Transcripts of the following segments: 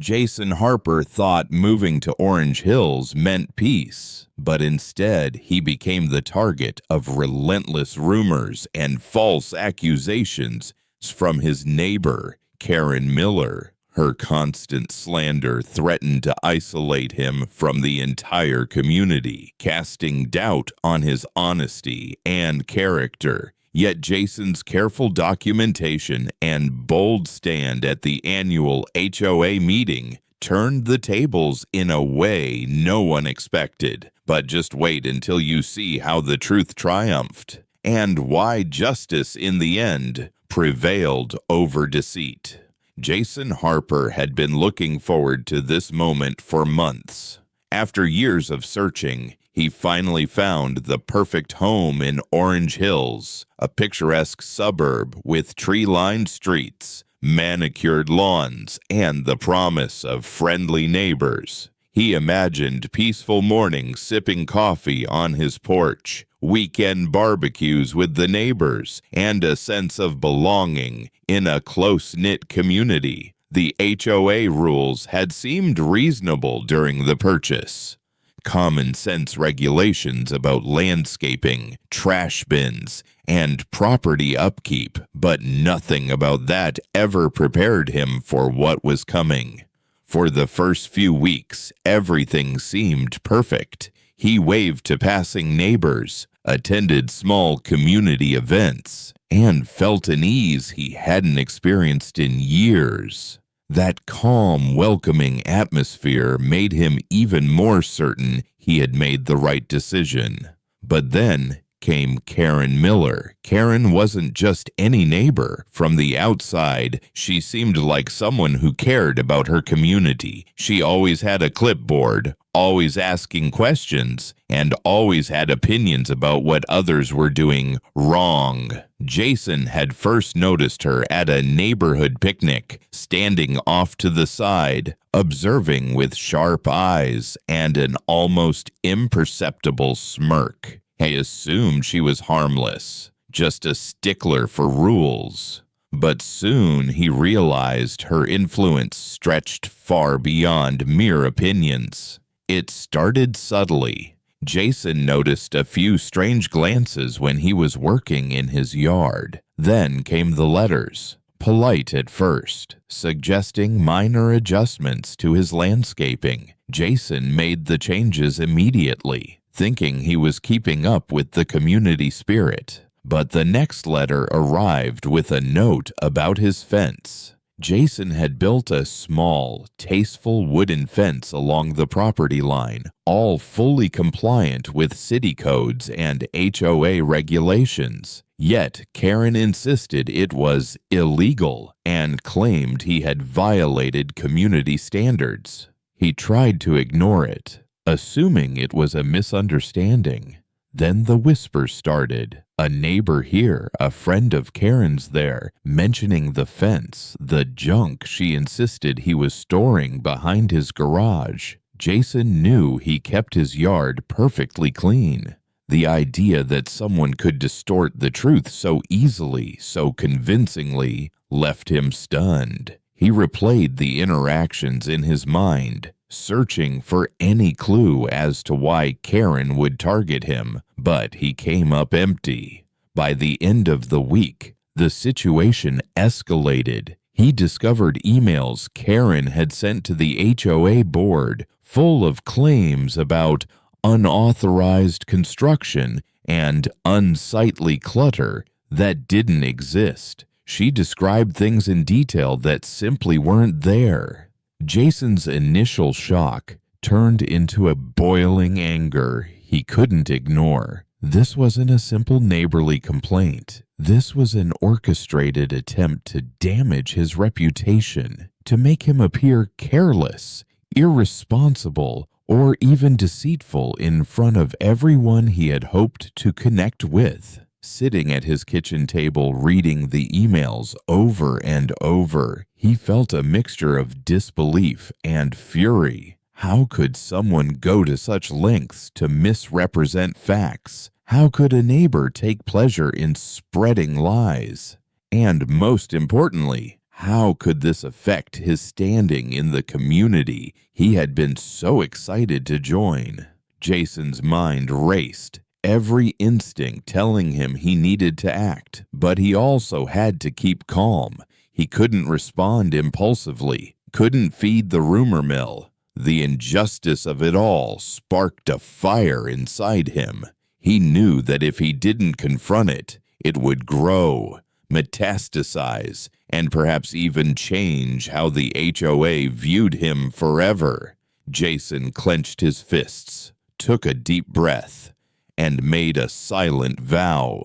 Jason Harper thought moving to Orange Hills meant peace, but instead he became the target of relentless rumors and false accusations from his neighbor, Karen Miller. Her constant slander threatened to isolate him from the entire community, casting doubt on his honesty and character. Yet Jason's careful documentation and bold stand at the annual HOA meeting turned the tables in a way no one expected. But just wait until you see how the truth triumphed, and why justice in the end prevailed over deceit. Jason Harper had been looking forward to this moment for months. After years of searching, he finally found the perfect home in Orange Hills, a picturesque suburb with tree-lined streets, manicured lawns, and the promise of friendly neighbors. He imagined peaceful mornings sipping coffee on his porch, weekend barbecues with the neighbors, and a sense of belonging in a close-knit community. The HOA rules had seemed reasonable during the purchase. Common sense regulations about landscaping, trash bins, and property upkeep, but nothing about that ever prepared him for what was coming. For the first few weeks, everything seemed perfect. He waved to passing neighbors, attended small community events, and felt an ease he hadn't experienced in years. That calm, welcoming atmosphere made him even more certain he had made the right decision. But then came Karen Miller. Karen wasn't just any neighbor. From the outside, she seemed like someone who cared about her community. She always had a clipboard, always asking questions, and always had opinions about what others were doing wrong. Jason had first noticed her at a neighborhood picnic, standing off to the side, observing with sharp eyes and an almost imperceptible smirk. He assumed she was harmless, just a stickler for rules. But soon he realized her influence stretched far beyond mere opinions. It started subtly. Jason noticed a few strange glances when he was working in his yard. Then came the letters, polite at first, suggesting minor adjustments to his landscaping. Jason made the changes immediately, thinking he was keeping up with the community spirit. But the next letter arrived with a note about his fence. Jason had built a small, tasteful wooden fence along the property line, all fully compliant with city codes and HOA regulations. Yet Karen insisted it was illegal and claimed he had violated community standards. He tried to ignore it, assuming it was a misunderstanding. Then the whispers started. A neighbor here, a friend of Karen's there, mentioning the fence, the junk she insisted he was storing behind his garage. Jason knew he kept his yard perfectly clean. The idea that someone could distort the truth so easily, so convincingly, left him stunned. He replayed the interactions in his mind, searching for any clue as to why Karen would target him, but he came up empty. By the end of the week, the situation escalated. He discovered emails Karen had sent to the HOA board full of claims about unauthorized construction and unsightly clutter that didn't exist. She described things in detail that simply weren't there. Jason's initial shock turned into a boiling anger he couldn't ignore. This wasn't a simple neighborly complaint. This was an orchestrated attempt to damage his reputation, to make him appear careless, irresponsible, or even deceitful in front of everyone he had hoped to connect with. Sitting at his kitchen table reading the emails over and over, he felt a mixture of disbelief and fury. How could someone go to such lengths to misrepresent facts? How could a neighbor take pleasure in spreading lies? And most importantly, How could this affect his standing in the community he had been so excited to join? Jason's mind raced, every instinct telling him he needed to act, but he also had to keep calm. He couldn't respond impulsively, couldn't feed the rumor mill. The injustice of it all sparked a fire inside him. He knew that if he didn't confront it, it would grow, metastasize, and perhaps even change how the HOA viewed him forever. Jason clenched his fists, took a deep breath, and made a silent vow.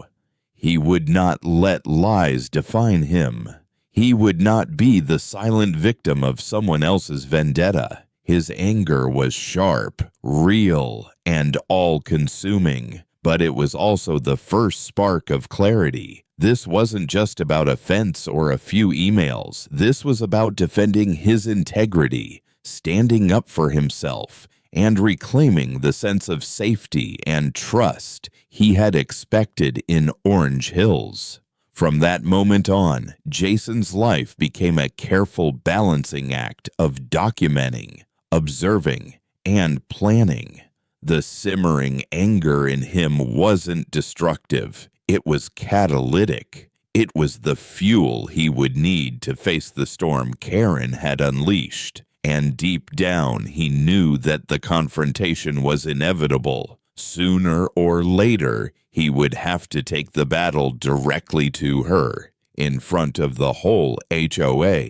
He would not let lies define him. He would not be the silent victim of someone else's vendetta. His anger was sharp, real, and all-consuming, but it was also the first spark of clarity. This wasn't just about offense or a few emails. This was about defending his integrity, standing up for himself, and reclaiming the sense of safety and trust he had expected in Orange Hills. From that moment on, Jason's life became a careful balancing act of documenting, observing, and planning. The simmering anger in him wasn't destructive. It was catalytic. It was the fuel he would need to face the storm Karen had unleashed. And deep down, he knew that the confrontation was inevitable. Sooner or later, he would have to take the battle directly to her, in front of the whole HOA,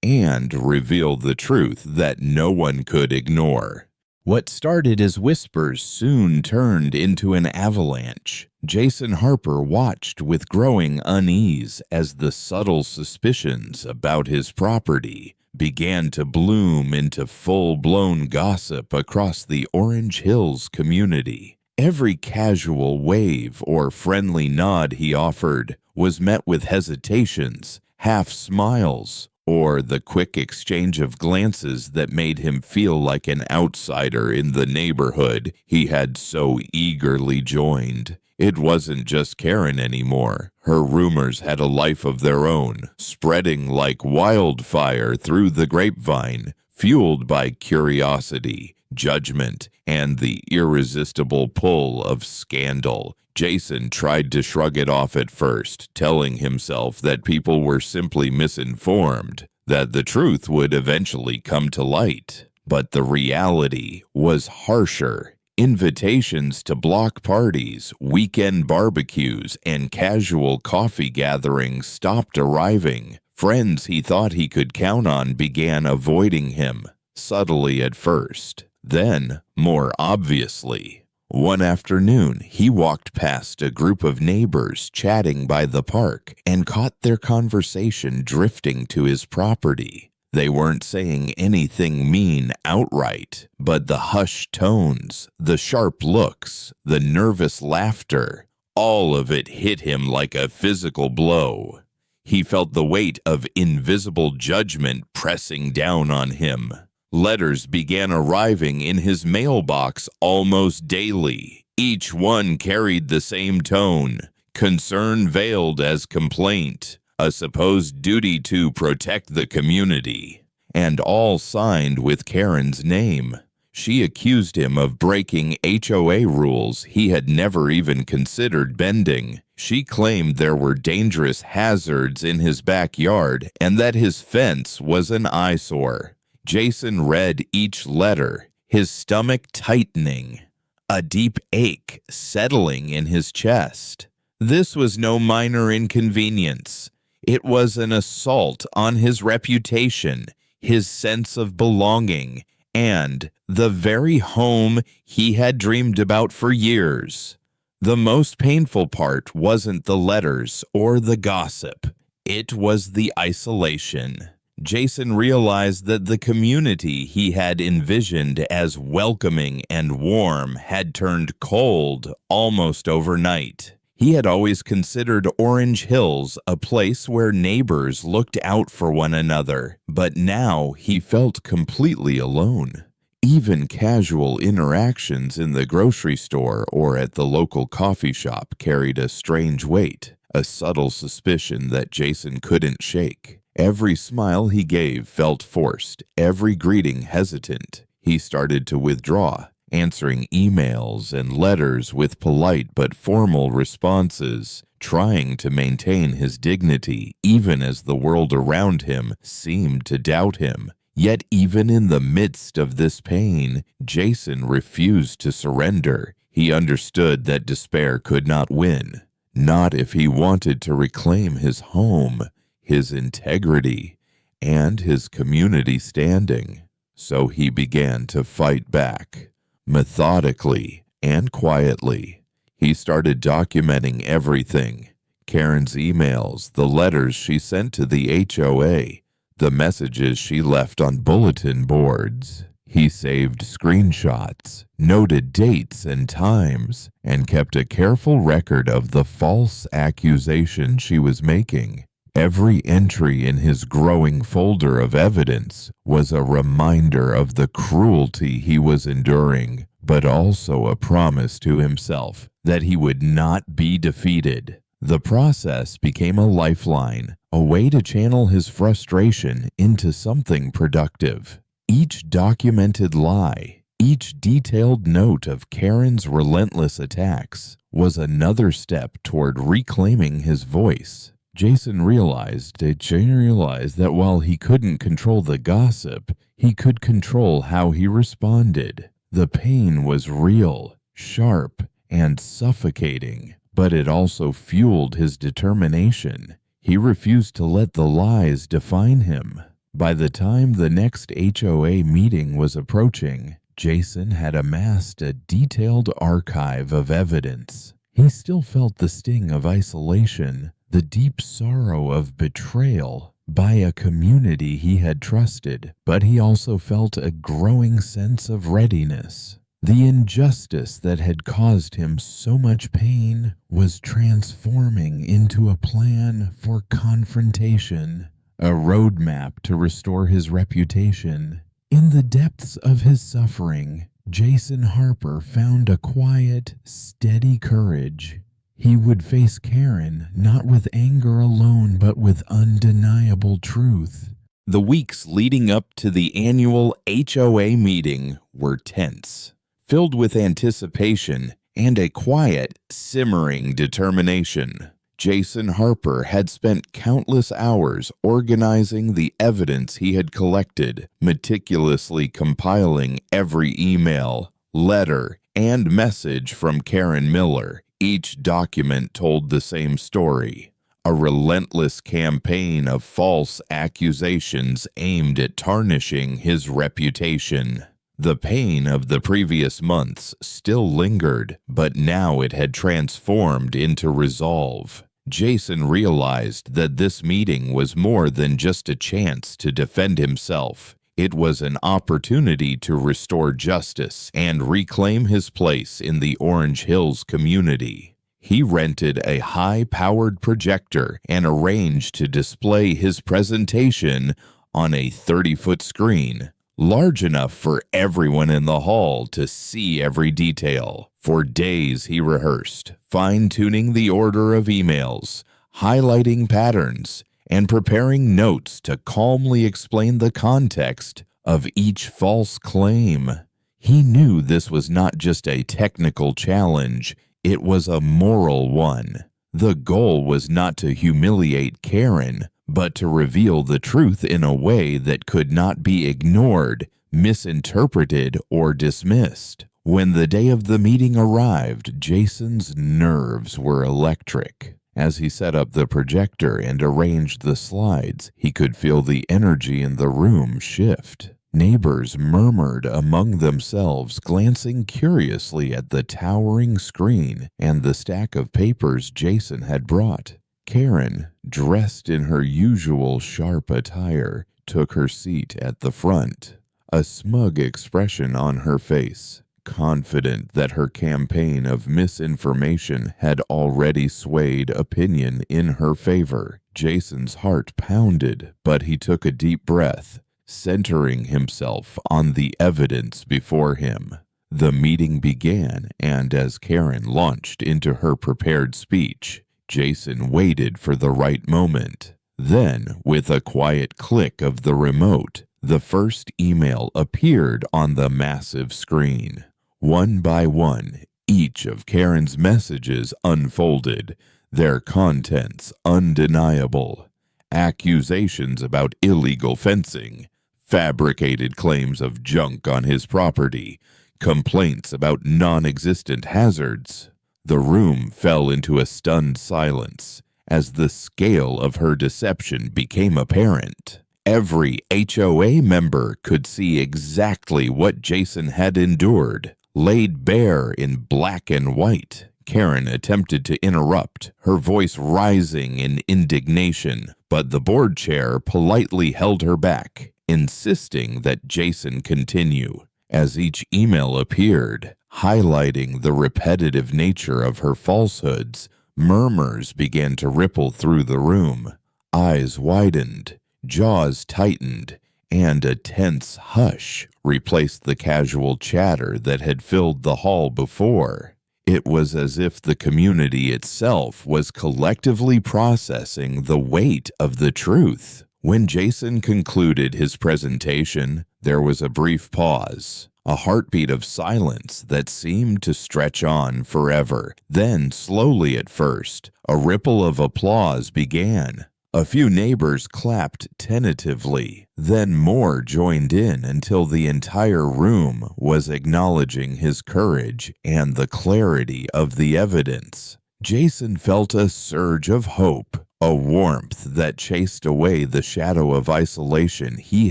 and reveal the truth that no one could ignore. What started as whispers soon turned into an avalanche. Jason Harper watched with growing unease as the subtle suspicions about his property began to bloom into full-blown gossip across the Orange Hills community. Every casual wave or friendly nod he offered was met with hesitations, half smiles, or the quick exchange of glances that made him feel like an outsider in the neighborhood he had so eagerly joined. It wasn't just Karen anymore. Her rumors had a life of their own, spreading like wildfire through the grapevine, fueled by curiosity, judgment, and the irresistible pull of scandal. Jason tried to shrug it off at first, telling himself that people were simply misinformed, that the truth would eventually come to light. But the reality was harsher. Invitations to block parties, weekend barbecues, and casual coffee gatherings stopped arriving. Friends he thought he could count on began avoiding him, subtly at first, then more obviously. One afternoon, he walked past a group of neighbors chatting by the park and caught their conversation drifting to his property. They weren't saying anything mean outright, but the hushed tones, the sharp looks, the nervous laughter, all of it hit him like a physical blow. He felt the weight of invisible judgment pressing down on him. Letters began arriving in his mailbox almost daily. Each one carried the same tone, concern veiled as complaint, a supposed duty to protect the community, and all signed with Karen's name. She accused him of breaking HOA rules he had never even considered bending. She claimed there were dangerous hazards in his backyard and that his fence was an eyesore. Jason read each letter, his stomach tightening, a deep ache settling in his chest. This was no minor inconvenience. It was an assault on his reputation, his sense of belonging, and the very home he had dreamed about for years. The most painful part wasn't the letters or the gossip. It was the isolation. Jason realized that the community he had envisioned as welcoming and warm had turned cold almost overnight. He had always considered Orange Hills a place where neighbors looked out for one another, but now he felt completely alone. Even casual interactions in the grocery store or at the local coffee shop carried a strange weight, a subtle suspicion that Jason couldn't shake. Every smile he gave felt forced, every greeting hesitant. He started to withdraw, answering emails and letters with polite but formal responses, trying to maintain his dignity even as the world around him seemed to doubt him. Yet even in the midst of this pain, Jason refused to surrender. He understood that despair could not win, not if he wanted to reclaim his home, his integrity, and his community standing. So he began to fight back, methodically and quietly. He started documenting everything: Karen's emails, the letters she sent to the HOA, the messages she left on bulletin boards. He saved screenshots, noted dates and times, and kept a careful record of the false accusations she was making. Every entry in his growing folder of evidence was a reminder of the cruelty he was enduring, but also a promise to himself that he would not be defeated. The process became a lifeline, a way to channel his frustration into something productive. Each documented lie, each detailed note of Karen's relentless attacks was another step toward reclaiming his voice. Jason realized that while he couldn't control the gossip, he could control how he responded. The pain was real, sharp, and suffocating, but it also fueled his determination. He refused to let the lies define him. By the time the next HOA meeting was approaching, Jason had amassed a detailed archive of evidence. He still felt the sting of isolation, the deep sorrow of betrayal by a community he had trusted, but he also felt a growing sense of readiness. The injustice that had caused him so much pain was transforming into a plan for confrontation, a roadmap to restore his reputation. In the depths of his suffering, Jason Harper found a quiet, steady courage. He would face Karen not with anger alone, but with undeniable truth. The weeks leading up to the annual HOA meeting were tense, filled with anticipation and a quiet, simmering determination. Jason Harper had spent countless hours organizing the evidence he had collected, meticulously compiling every email, letter, and message from Karen Miller. Each document told the same story: a relentless campaign of false accusations aimed at tarnishing his reputation. The pain of the previous months still lingered, but now it had transformed into resolve. Jason realized that this meeting was more than just a chance to defend himself. It was an opportunity to restore justice and reclaim his place in the Orange Hills community. He rented a high-powered projector and arranged to display his presentation on a 30-foot screen, large enough for everyone in the hall to see every detail. For days he rehearsed, fine-tuning the order of emails, highlighting patterns, and preparing notes to calmly explain the context of each false claim. He knew this was not just a technical challenge, it was a moral one. The goal was not to humiliate Karen, but to reveal the truth in a way that could not be ignored, misinterpreted, or dismissed. When the day of the meeting arrived, Jason's nerves were electric. As he set up the projector and arranged the slides, he could feel the energy in the room shift. Neighbors murmured among themselves, glancing curiously at the towering screen and the stack of papers Jason had brought. Karen, dressed in her usual sharp attire, took her seat at the front, a smug expression on her face. Confident that her campaign of misinformation had already swayed opinion in her favor, Jason's heart pounded, but he took a deep breath, centering himself on the evidence before him. The meeting began, and as Karen launched into her prepared speech, Jason waited for the right moment. Then, with a quiet click of the remote, the first email appeared on the massive screen. One by one, each of Karen's messages unfolded, their contents undeniable. Accusations about illegal fencing, fabricated claims of junk on his property, complaints about non-existent hazards. The room fell into a stunned silence as the scale of her deception became apparent. Every HOA member could see exactly what Jason had endured, laid bare in black and white. Karen attempted to interrupt, her voice rising in indignation, but the board chair politely held her back, insisting that Jason continue. As each email appeared, highlighting the repetitive nature of her falsehoods, murmurs began to ripple through the room. Eyes widened, jaws tightened, and a tense hush replaced the casual chatter that had filled the hall before. It was as if the community itself was collectively processing the weight of the truth. When Jason concluded his presentation, there was a brief pause, a heartbeat of silence that seemed to stretch on forever. Then, slowly at first, a ripple of applause began. A few neighbors clapped tentatively, then more joined in until the entire room was acknowledging his courage and the clarity of the evidence. Jason felt a surge of hope, a warmth that chased away the shadow of isolation he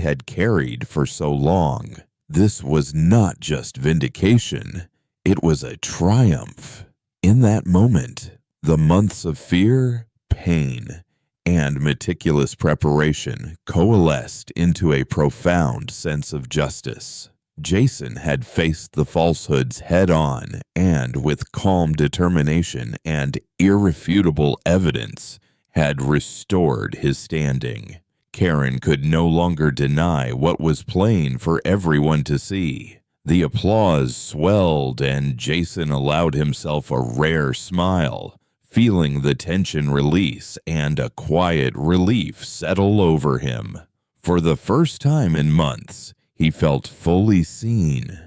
had carried for so long. This was not just vindication, it was a triumph. In that moment, the months of fear, pain, and meticulous preparation coalesced into a profound sense of justice. Jason had faced the falsehoods head-on, and with calm determination and irrefutable evidence, had restored his standing. Karen could no longer deny what was plain for everyone to see. The applause swelled, and Jason allowed himself a rare smile, feeling the tension release and a quiet relief settle over him. For the first time in months, he felt fully seen,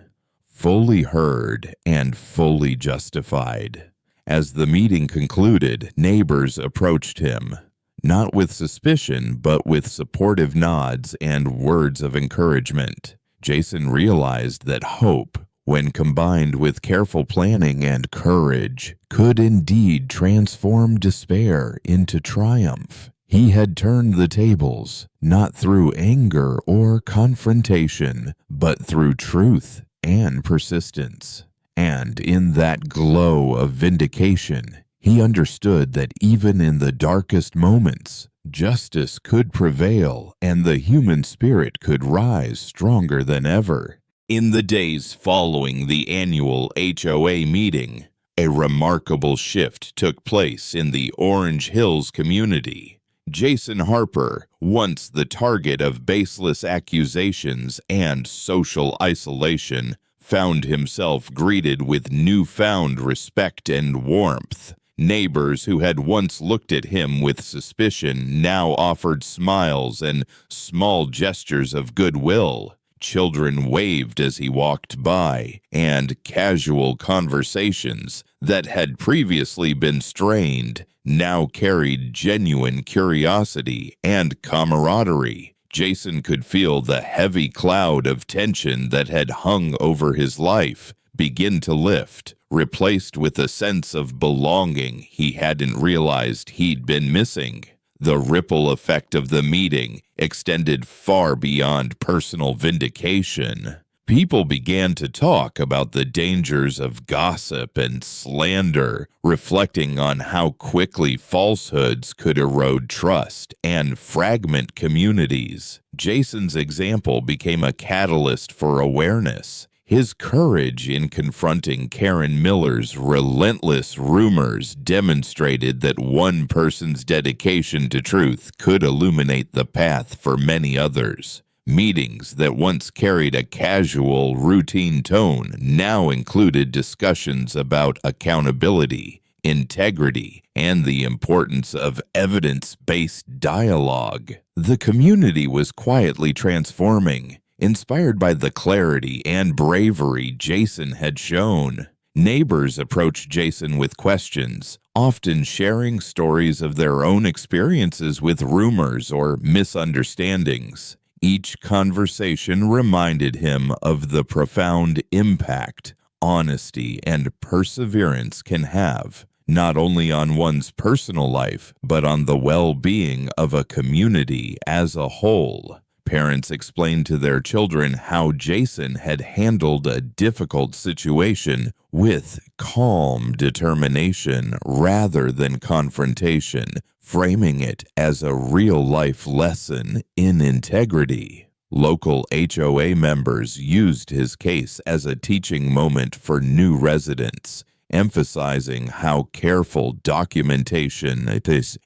fully heard, and fully justified. As the meeting concluded, neighbors approached him, not with suspicion, but with supportive nods and words of encouragement. Jason realized that hope, when combined with careful planning and courage, could indeed transform despair into triumph. He had turned the tables, not through anger or confrontation, but through truth and persistence. And in that glow of vindication, he understood that even in the darkest moments, justice could prevail and the human spirit could rise stronger than ever. In the days following the annual HOA meeting, a remarkable shift took place in the Orange Hills community. Jason Harper, once the target of baseless accusations and social isolation, found himself greeted with newfound respect and warmth. Neighbors who had once looked at him with suspicion now offered smiles and small gestures of goodwill. Children waved as he walked by, and casual conversations that had previously been strained now carried genuine curiosity and camaraderie. Jason could feel the heavy cloud of tension that had hung over his life begin to lift, replaced with a sense of belonging he hadn't realized he'd been missing. The ripple effect of the meeting extended far beyond personal vindication. People began to talk about the dangers of gossip and slander, reflecting on how quickly falsehoods could erode trust and fragment communities. Jason's example became a catalyst for awareness. His courage in confronting Karen Miller's relentless rumors demonstrated that one person's dedication to truth could illuminate the path for many others. Meetings that once carried a casual, routine tone now included discussions about accountability, integrity, and the importance of evidence-based dialogue. The community was quietly transforming, inspired by the clarity and bravery Jason had shown. Neighbors approached Jason with questions, often sharing stories of their own experiences with rumors or misunderstandings. Each conversation reminded him of the profound impact honesty and perseverance can have, not only on one's personal life, but on the well-being of a community as a whole. Parents explained to their children how Jason had handled a difficult situation with calm determination rather than confrontation, framing it as a real-life lesson in integrity. Local HOA members used his case as a teaching moment for new residents, emphasizing how careful documentation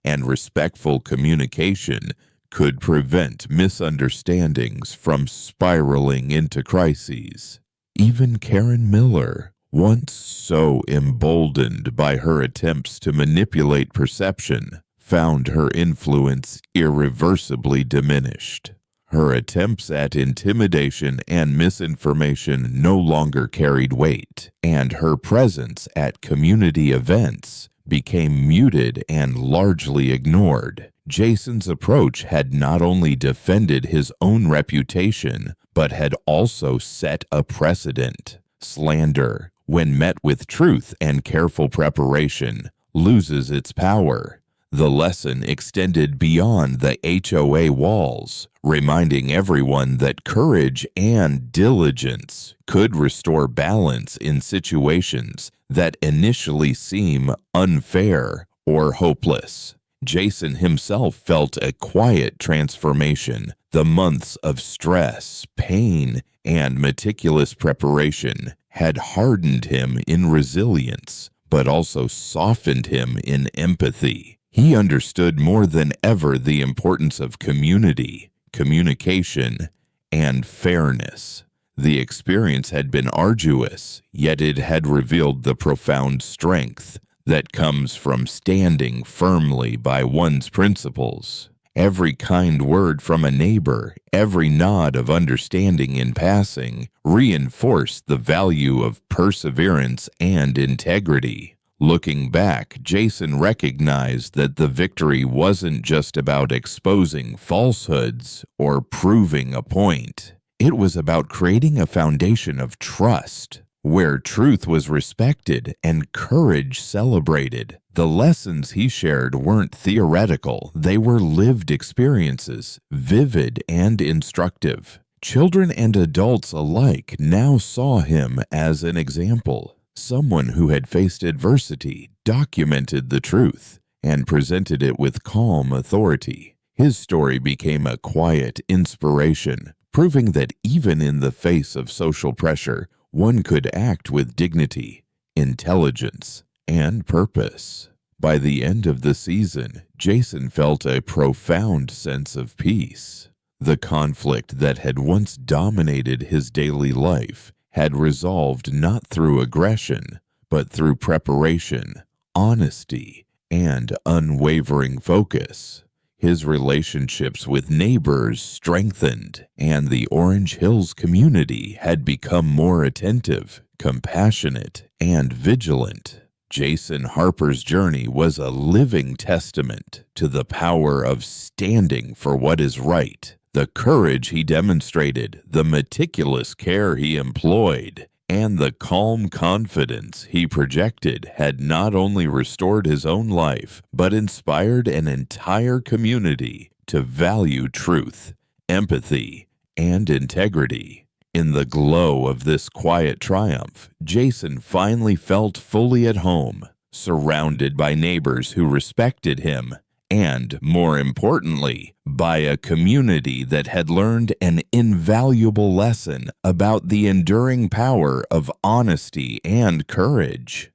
and respectful communication could prevent misunderstandings from spiraling into crises. Even Karen Miller, once so emboldened by her attempts to manipulate perception, found her influence irreversibly diminished. Her attempts at intimidation and misinformation no longer carried weight, and her presence at community events became muted and largely ignored. Jason's approach had not only defended his own reputation, but had also set a precedent. Slander, when met with truth and careful preparation, loses its power. The lesson extended beyond the HOA walls, reminding everyone that courage and diligence could restore balance in situations that initially seem unfair or hopeless. Jason himself felt a quiet transformation. The months of stress, pain, and meticulous preparation had hardened him in resilience, but also softened him in empathy. He understood more than ever the importance of community, communication, and fairness. The experience had been arduous, yet it had revealed the profound strength that comes from standing firmly by one's principles. Every kind word from a neighbor, every nod of understanding in passing, reinforced the value of perseverance and integrity. Looking back, Jason recognized that the victory wasn't just about exposing falsehoods or proving a point. It was about creating a foundation of trust, where truth was respected and courage celebrated. The lessons he shared weren't theoretical, they were lived experiences, vivid and instructive. Children and adults alike now saw him as an example, someone who had faced adversity, documented the truth, and presented it with calm authority. His story became a quiet inspiration, proving that even in the face of social pressure, one could act with dignity, intelligence, and purpose. By the end of the season, Jason felt a profound sense of peace. The conflict that had once dominated his daily life had resolved not through aggression, but through preparation, honesty, and unwavering focus. His relationships with neighbors strengthened, and the Orange Hills community had become more attentive, compassionate, and vigilant. Jason Harper's journey was a living testament to the power of standing for what is right. The courage he demonstrated, the meticulous care he employed, and the calm confidence he projected had not only restored his own life, but inspired an entire community to value truth, empathy, and integrity. In the glow of this quiet triumph, Jason finally felt fully at home, surrounded by neighbors who respected him, and, more importantly, by a community that had learned an invaluable lesson about the enduring power of honesty and courage.